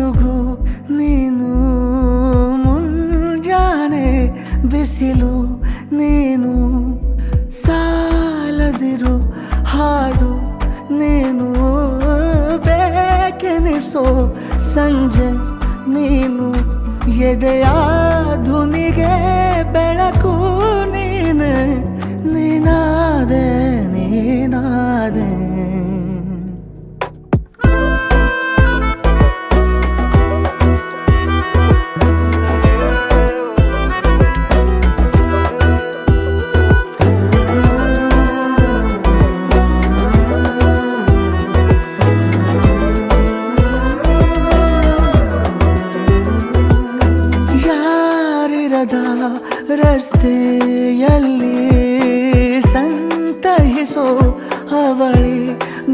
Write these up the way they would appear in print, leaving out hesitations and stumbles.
ಮಿನುಗು ನೀನು ಮುಂಜಾನೆ ಬಿಸಿಲು ನೀನು ಸಾಲದಿರು ಹಾಡು ನೀನು ಬೇಕೆನಿಸೋ ಸಂಜೆ ನೀನು ಎದೆಯ ಧುನಿಗೆ ಬೆಳಕು ನೀನೆ ನೀನಾದೆ ನೀನಾದೆ ರಸ್ತೆಯಲ್ಲಿ ಸಂತಹಿಸೋ ಅವಳಿ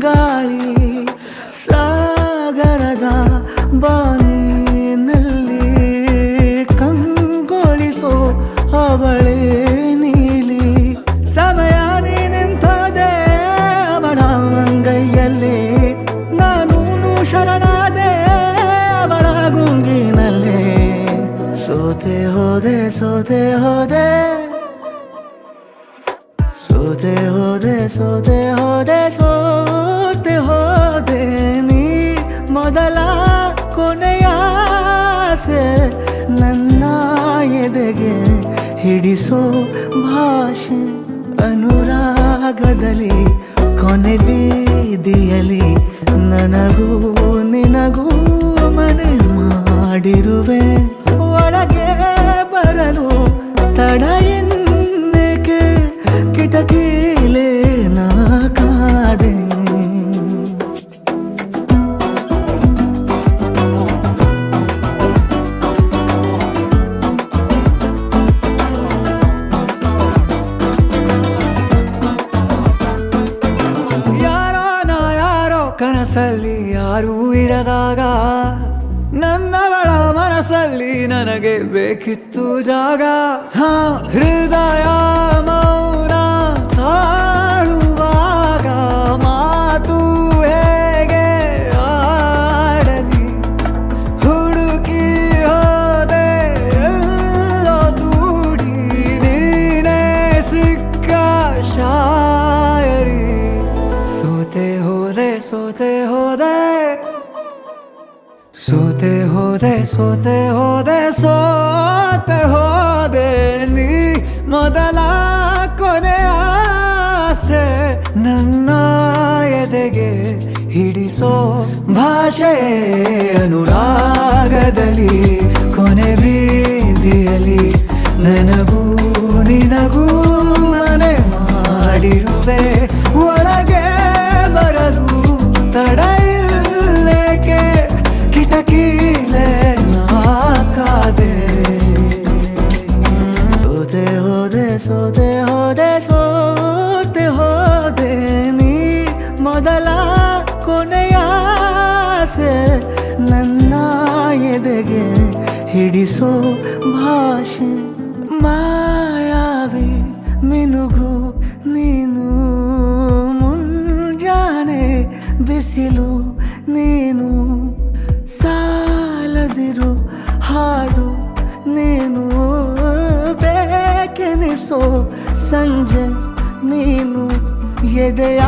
ಗಾಳಿ ಸಾಗರದ ಬಾನಿನಲ್ಲಿ ಕಂಗೊಳಿಸೋ ಅವಳೆ ನೀಲಿ ಸಮಯ ನಿಂತದೆ ಅವಳ ಅಂಗೈಯಲ್ಲಿ ನಾನು ಶರಣಾದೆ ಅವಳ ಗುಂಗಿನಲ್ಲಿ ಸೋತೆ ಹೋದೆ ಸೋತೆ ಹೋದೆ ಸೋತೆ ಹೋದೆ ಸೋತೆ ಹೋದೆ ಸೋತೆ ಹೋದೆ ನೀ ಮೊದಲ ಕೊನೆಯ ಆಸೆ ನನ್ನ ಎದೆಗೆ ಹಿಡಿಸೋ ಭಾಷೆ ಅನುರಾಗದಲ್ಲಿ ಕೊನೆ ಬೀದಿಯಲ್ಲಿ ನನಗೂ ನಿನಗೂ ಮನೆ ಮಾಡಿರುವೆ ಒಳಗೆ ಬರಲು ತಡ ಎನ್ನಕ್ಕೆ ಕಿಟಕಿಲೇ ನಾ ಕಾದೆ ಯಾರೋ ಕನಸಲ್ಲಿ ಯಾರೂ ಇರದಾಗ ನನ್ನವಳ ಮನಸ್ಸಲ್ಲಿ ನನಗೆ ಬೇಕಿತ್ತು ಜಾಗ ಹೃದಯ ಮೌನ ತಾಳುವಾಗ ಮಾತು ಹೇಗೆ ಆಡಲಿ ಹುಡುಕಿ ಹೋದೆ ಎಲ್ಲೋ ದೂಡಿ ನೀನೇ ಸಿಕ್ಕ ಶಾಯರಿ ಸೋತೆ ಹೋದೆ ಸೋತೆ ಹೋದೆ ಸೋತೆ ಹೋದೆ ಸೋತೆ ಹೋದೆ ಸೋತೆ ಹೋದೆ ನೀ ಮೊದಲ ಕೊನೆ ಆಸೆ ನನ್ನ ಎದೆಗೆ ಹಿಡಿಸೋ ಭಾಷೆ ಅನುರಾಗದಲ್ಲಿ ಕೊನೆ ಬೀದಿಯಲ್ಲಿ ನನಗೂ ನಿನಗೂ ಮನೆ ಮಾಡಿರುವೆ ಒಳಗೆ ಬರಲು ತಡ ಇಲ್ಲೇಕೆ ಕಿಟಕಿಲೇ ನಾ ಕಾದೆ ಸೋತೆ ಹೋದೆ ಸೋತೆ ಹೋದೆ ಸೋತೆ ಹೋದೆ ನೀ ಮೊದಲ ಕೊನೆಯ ಆಸೆ ನನ್ನ ಎದೆಗೆ ಹಿಡಿಸೋ ಭಾಷೆ ಮಾಯಾವಿ ಮಿನುಗು ನೀನು ಮುಂಜಾನೆ ಬಿಸಿಲು ನೀನು ಸಾಲದಿರು ಹಾಡು ನೀನು ಬೇಕೆನಿಸೋ ಸಂಜೆ ನೀನು ಎದೆಯ